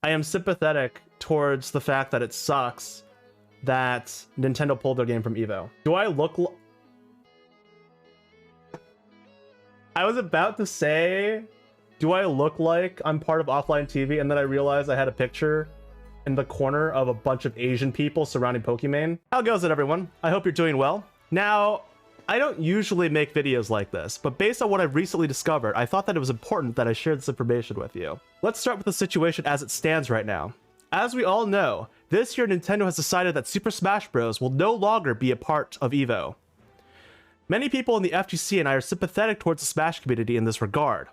I am sympathetic towards the fact that it sucks that Nintendo pulled their game from Evo. Do I look I was about to say, do I look like I'm part of offline TV? And then I realized I had a picture in the corner of a bunch of Asian people surrounding Pokimane. How goes it, everyone? I hope you're doing well. Now, I don't usually make videos like this, but based on what I've recently discovered, I thought that it was important that I shared this information with you. Let's start with the situation as it stands right now. As we all know, this year Nintendo has decided that Super Smash Bros. Will no longer be a part of EVO. Many people in the FGC and I are sympathetic towards the Smash community in this regard.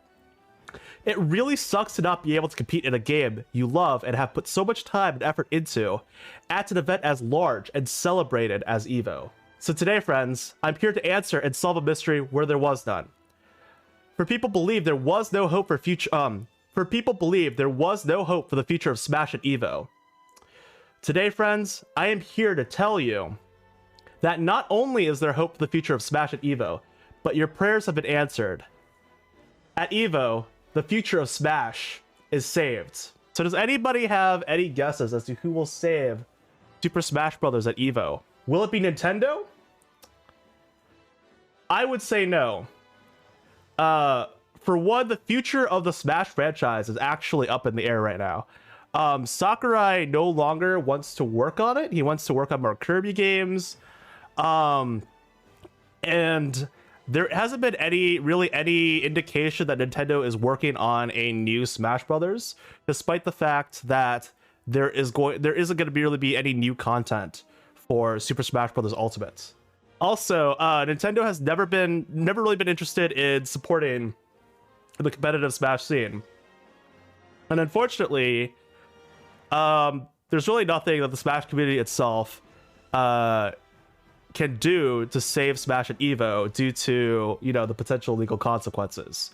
It really sucks to not be able to compete in a game you love and have put so much time and effort into at an event as large and celebrated as EVO. So today, friends, I'm here to answer and solve a mystery where there was none. For people believe there was no hope for the future of Smash at EVO. Today, friends, I am here to tell you that not only is there hope for the future of Smash at EVO, but your prayers have been answered. At EVO, the future of Smash is saved. So does anybody have any guesses as to who will save Super Smash Bros. At EVO? Will it be Nintendo? I would say no. For one, the future of the Smash franchise is actually up in the air right now. Sakurai no longer wants to work on it. He wants to work on more Kirby games. And there hasn't been any indication that Nintendo is working on a new Smash Brothers, despite the fact that there isn't going to really be any new content for Super Smash Bros. Ultimate. Also, Nintendo has never really been interested in supporting the competitive Smash scene. And unfortunately, there's really nothing that the Smash community itself can do to save Smash at EVO due to, the potential legal consequences.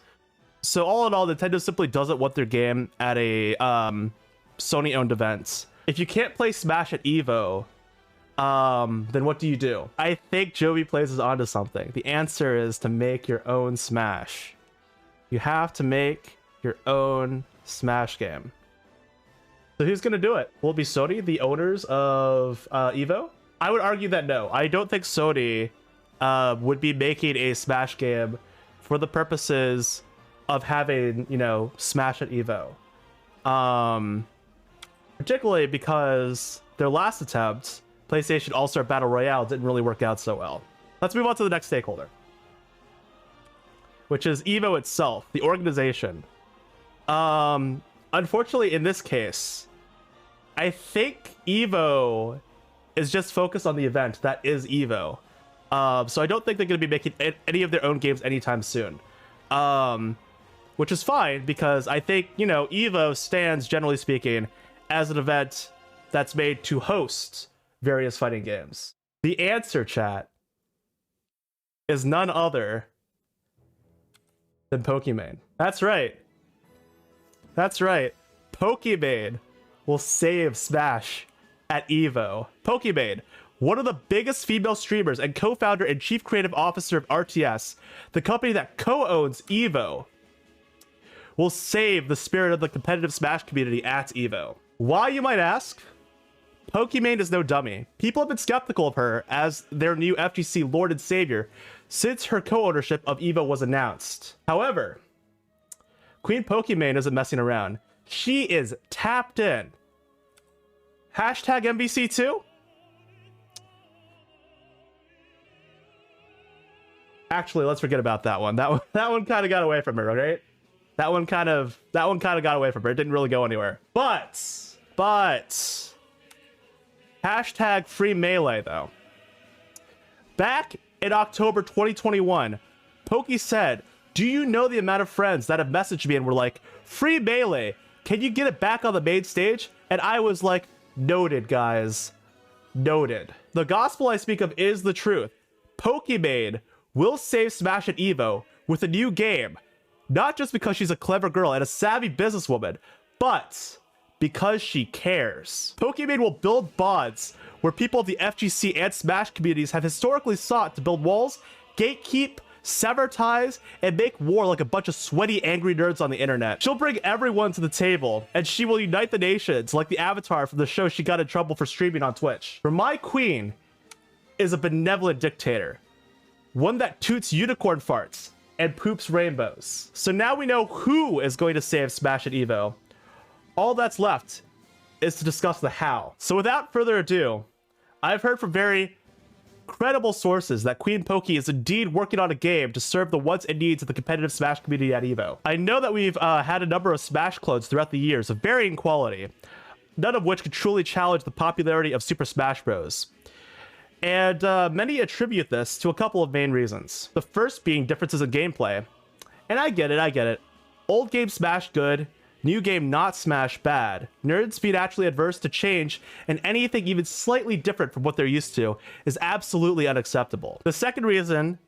So all in all, Nintendo simply doesn't want their game at a Sony-owned event. If you can't play Smash at EVO, then what do you do? I think Joby Plays is onto something. The answer is to make your own Smash. You have to make your own Smash game. So who's gonna do it? Will it be Sony, the owners of EVO? I would argue that no. I don't think Sony would be making a Smash game for the purposes of having, Smash at EVO. Particularly because their last attempt, PlayStation All-Star Battle Royale, didn't really work out so well. Let's move on to the next stakeholder, which is EVO itself, the organization. Unfortunately, in this case, I think EVO is just focused on the event that is EVO. So I don't think they're going to be making any of their own games anytime soon. Which is fine, because I think, EVO stands, generally speaking, as an event that's made to host various fighting games. The answer, chat, is none other than Pokimane. That's right. That's right. Pokimane will save Smash at EVO. Pokimane, one of the biggest female streamers and co-founder and chief creative officer of RTS, the company that co-owns EVO, will save the spirit of the competitive Smash community at EVO. Why, you might ask? Pokimane is no dummy. People have been skeptical of her as their new FGC Lord and Savior since her co-ownership of EVO was announced. However, Queen Pokimane isn't messing around. She is tapped in. Hashtag MVC2? Actually, let's forget about that one. That one kind of got away from her, right? That one kind of got away from her. It didn't really go anywhere. But hashtag free Melee, though. Back in October 2021, Poki said, "Do you know the amount of friends that have messaged me and were like, free Melee, can you get it back on the main stage?" And I was like, noted, guys. Noted. The gospel I speak of is the truth. Pokimane will save Smash at EVO with a new game. Not just because she's a clever girl and a savvy businesswoman, but because she cares. Pokimane will build bonds where people of the FGC and Smash communities have historically sought to build walls, gatekeep, sever ties, and make war like a bunch of sweaty, angry nerds on the internet. She'll bring everyone to the table, and she will unite the nations like the Avatar from the show she got in trouble for streaming on Twitch. For my queen is a benevolent dictator, one that toots unicorn farts and poops rainbows. So now we know who is going to save Smash at EVO. All that's left is to discuss the how. So without further ado, I've heard from very credible sources that Queen Poki is indeed working on a game to serve the wants and needs of the competitive Smash community at EVO. I know that we've had a number of Smash clones throughout the years of varying quality, none of which could truly challenge the popularity of Super Smash Bros. And many attribute this to a couple of main reasons. The first being differences in gameplay. And I get it. Old game Smash good, new game not Smash bad. Nerds be naturally adverse to change, and anything even slightly different from what they're used to is absolutely unacceptable. The second reason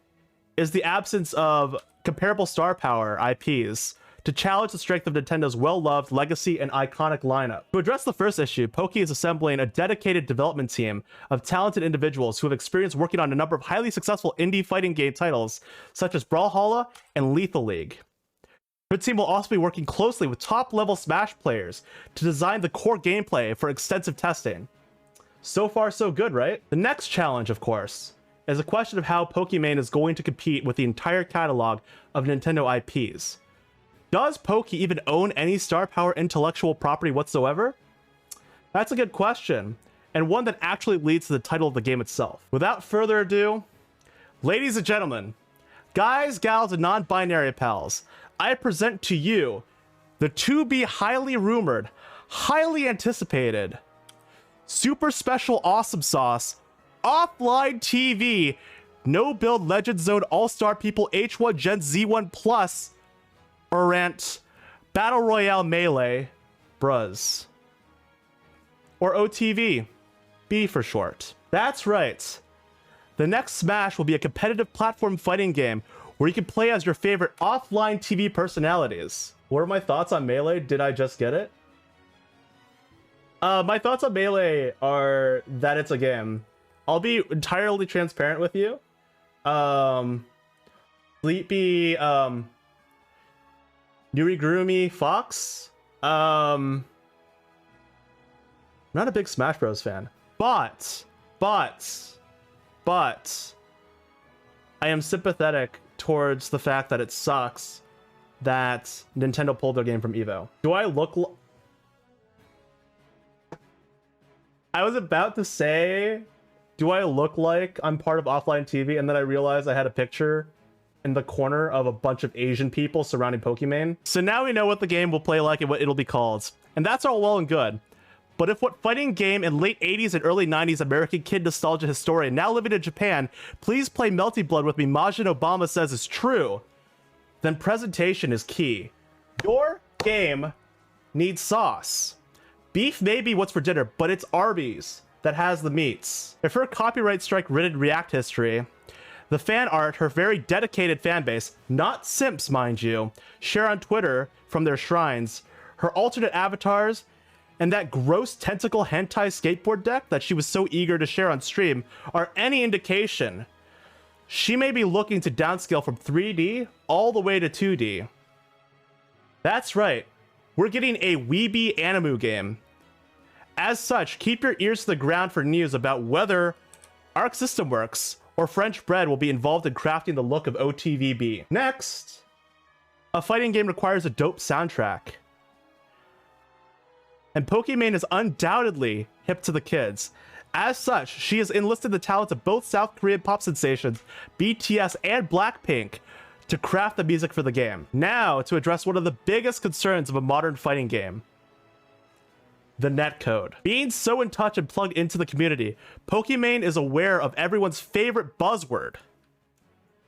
is the absence of comparable star power IPs to challenge the strength of Nintendo's well-loved legacy and iconic lineup. To address the first issue, Poki is assembling a dedicated development team of talented individuals who have experience working on a number of highly successful indie fighting game titles, such as Brawlhalla and Lethal League. Her team will also be working closely with top-level Smash players to design the core gameplay for extensive testing. So far, so good, right? The next challenge, of course, is a question of how Pokimane is going to compete with the entire catalog of Nintendo IPs. Does Poki even own any star power intellectual property whatsoever? That's a good question, and one that actually leads to the title of the game itself. Without further ado, ladies and gentlemen, guys, gals, and non-binary pals, I present to you the to-be highly rumored, highly anticipated, super special awesome sauce, offline TV, no-build Legend Zone All-Star People H1 Gen Z1 Plus, Orant, Battle Royale Melee, Bruz. Or OTV, B for short. That's right. The next Smash will be a competitive platform fighting game where you can play as your favorite offline TV personalities. What are my thoughts on Melee? Did I just get it? My thoughts on Melee are that it's a game. I'll be entirely transparent with you. Sleepy, Nurigurumi Fox. Not a big Smash Bros fan, but I am sympathetic towards the fact that it sucks that Nintendo pulled their game from EVO. Do I look I was about to say, do I look like I'm part of offline TV? And then I realized I had a picture in the corner of a bunch of Asian people surrounding Pokimane. So now we know what the game will play like and what it'll be called. And that's all well and good. But if what fighting game in late 80s and early 90s American kid nostalgia historian now living in Japan, please play Melty Blood with me, Majin Obama says is true, then presentation is key. Your game needs sauce. Beef may be what's for dinner, but it's Arby's that has the meats. If her copyright strike ridden React history, the fan art her very dedicated fan base, not simps mind you, share on Twitter from their shrines, her alternate avatars, and that gross tentacle hentai skateboard deck that she was so eager to share on stream are any indication, she may be looking to downscale from 3D all the way to 2D. That's right, we're getting a weeby anime game. As such, keep your ears to the ground for news about whether Arc System Works or French Bread will be involved in crafting the look of OTVB. Next, a fighting game requires a dope soundtrack. And Pokimane is undoubtedly hip to the kids. As such, she has enlisted the talents of both South Korean pop sensations, BTS and Blackpink, to craft the music for the game. Now, to address one of the biggest concerns of a modern fighting game. The netcode. Being so in touch and plugged into the community, Pokimane is aware of everyone's favorite buzzword.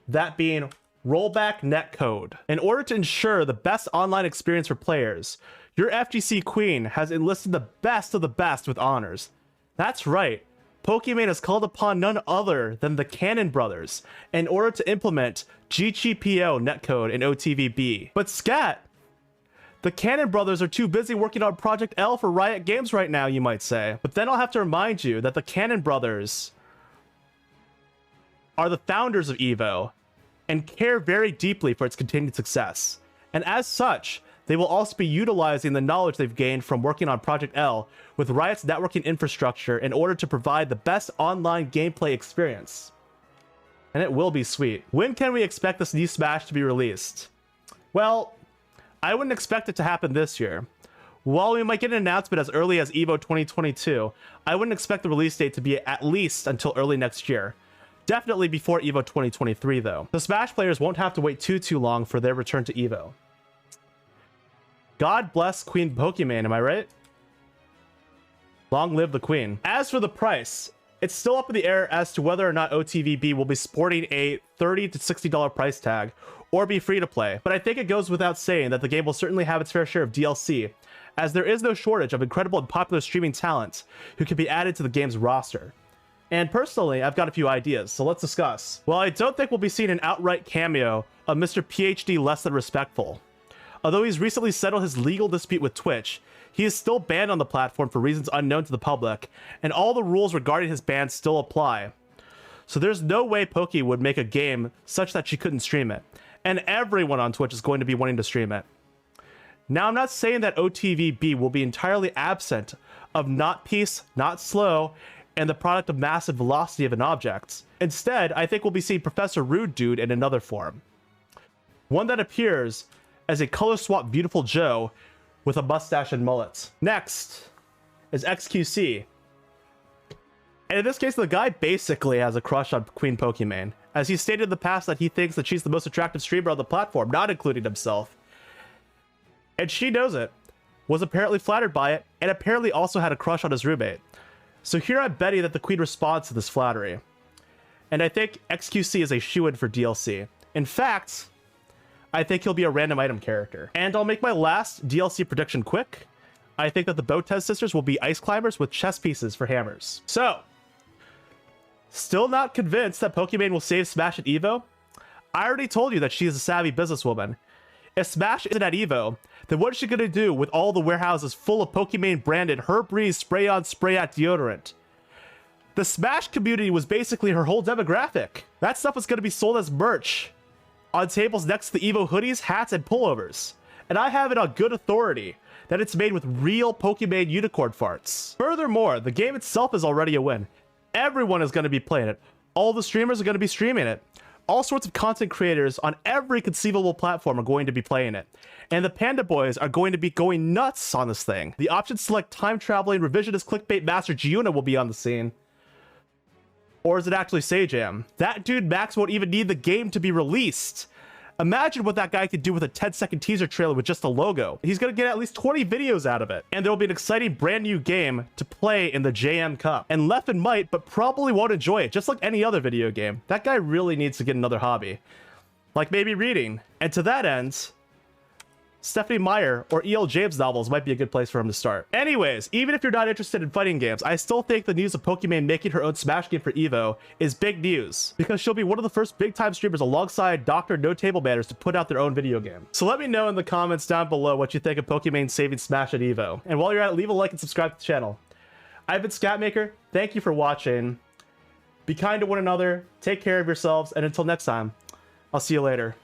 That being rollback netcode. In order to ensure the best online experience for players, your FGC queen has enlisted the best of the best with honors. That's right, Pokimane has called upon none other than the Cannon Brothers in order to implement GGPO netcode in OTVB. But scat! The Cannon Brothers are too busy working on Project L for Riot Games right now, you might say. But then I'll have to remind you that the Cannon Brothers are the founders of EVO, and care very deeply for its continued success. And as such, they will also be utilizing the knowledge they've gained from working on Project L with Riot's networking infrastructure in order to provide the best online gameplay experience. And it will be sweet. When can we expect this new Smash to be released? Well, I wouldn't expect it to happen this year. While we might get an announcement as early as EVO 2022, I wouldn't expect the release date to be at least until early next year. Definitely before EVO 2023 though. The Smash players won't have to wait too long for their return to EVO. God bless Queen Pokimane, am I right? Long live the Queen. As for the price, it's still up in the air as to whether or not OTVB will be sporting a $30 to $60 price tag or be free to play, but I think it goes without saying that the game will certainly have its fair share of DLC, as there is no shortage of incredible and popular streaming talent who can be added to the game's roster. And personally, I've got a few ideas, so let's discuss. Well, I don't think we'll be seeing an outright cameo of Mr. PhD Less Than Respectful. Although he's recently settled his legal dispute with Twitch, he is still banned on the platform for reasons unknown to the public, and all the rules regarding his ban still apply. So there's no way Poki would make a game such that she couldn't stream it, and everyone on Twitch is going to be wanting to stream it. Now, I'm not saying that OTVB will be entirely absent of not peace, not slow, and the product of massive velocity of an object. Instead, I think we'll be seeing Professor Rude Dude in another form. One that appears as a color swap Beautiful Joe with a mustache and mullet. Next is XQC. And in this case, the guy basically has a crush on Queen Pokimane, as he stated in the past that he thinks that she's the most attractive streamer on the platform, not including himself. And she knows it, was apparently flattered by it, and apparently also had a crush on his roommate. So here I'm betting that the Queen responds to this flattery. And I think XQC is a shoo-in for DLC. In fact, I think he'll be a random item character. And I'll make my last DLC prediction quick. I think that the Botez sisters will be ice climbers with chess pieces for hammers. So, still not convinced that Pokimane will save Smash at EVO? I already told you that she is a savvy businesswoman. If Smash isn't at EVO, then what is she going to do with all the warehouses full of Pokimane branded Herbreeze spray-on spray-out deodorant? The Smash community was basically her whole demographic. That stuff was going to be sold as merch on tables next to the EVO hoodies, hats, and pullovers. And I have it on good authority that it's made with real Pokimane unicorn farts. Furthermore, the game itself is already a win. Everyone is going to be playing it. All the streamers are going to be streaming it. All sorts of content creators on every conceivable platform are going to be playing it. And the Panda Boys are going to be going nuts on this thing. The option select time-traveling revisionist clickbait master Giuna will be on the scene. Or is it actually Sajam? That dude Max won't even need the game to be released. Imagine what that guy could do with a 10-second teaser trailer with just a logo. He's gonna get at least 20 videos out of it. And there will be an exciting brand new game to play in the JM Cup. And Leffen might, but probably won't enjoy it, just like any other video game. That guy really needs to get another hobby. Like maybe reading. And to that end, Stephanie Meyer or E.L. James novels might be a good place for him to start. Anyways, even if you're not interested in fighting games, I still think the news of Pokimane making her own Smash game for EVO is big news, because she'll be one of the first big-time streamers alongside Dr. No Table Manners to put out their own video game. So let me know in the comments down below what you think of Pokimane saving Smash at EVO. And while you're at it, leave a like and subscribe to the channel. I've been Scatmaker, thank you for watching. Be kind to one another, take care of yourselves, and until next time, I'll see you later.